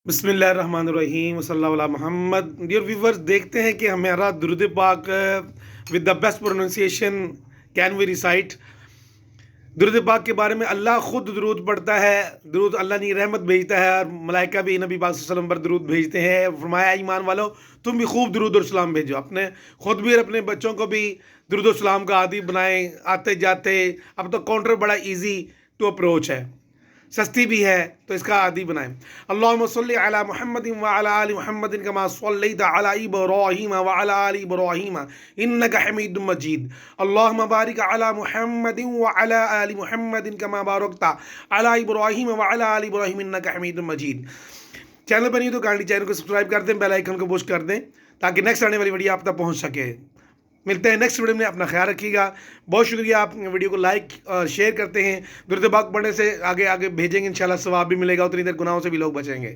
बिस्मिल्लाहिर्रहमानिर्रहीम सल्लल्लाहु अला मोहम्मद। डियर व्यूवर्स, देखते हैं कि हमारा दुरूद पाक with the best pronunciation can we recite. दुरूद पाक के बारे में अल्लाह खुद दुरूद पढ़ता है। दुरूद अल्लाह ने रहमत भेजता है और मलाइका भी नबी पाक सल्लल्लाहु अलैहि वसल्लम पर दुरूद भेजते हैं। फरमाया, ईमान वालों, तुम भी खूब दुरूद और सलाम भेजो। अपने खुद भी और अपने बच्चों को भी दुरूद और सलाम का आदी बनाएं आते जाते। अब तो काउंटर बड़ा ईजी टू अप्रोच है, सस्ती भी है, तो इसका आदी बनाएं। अल्लाहुम्मा सल्लि अला मुहम्मदिन व अला आलि मुहम्मदिन कमा सल्लैता अला इब्राहीम व अला आलि इब्राहीम इन्नका हमीदुम मजीद। अल्लाहुम्मा बारिक अला मुहम्मदिन व अला आलि मुहम्मदिन कमा बारकता अला इब्राहीम व अला आलि इब्राहीम इन्नका हमीदुम मजीद। चैनल पर नहीं तो काइंडली चैनल को सब्सक्राइब कर दें, बेल आइकन को पुश कर दें ताकि नेक्स्ट आने वाली वीडियो आप तक पहुंच सके। मिलते हैं नेक्स्ट वीडियो में। अपना ख्याल रखिएगा। बहुत शुक्रिया, आप वीडियो को लाइक और शेयर करते हैं। दुरूद पाक पढ़ने से आगे आगे भेजेंगे, इंशाल्लाह सवाब भी मिलेगा, उतनी देर गुनाहों से भी लोग बचेंगे।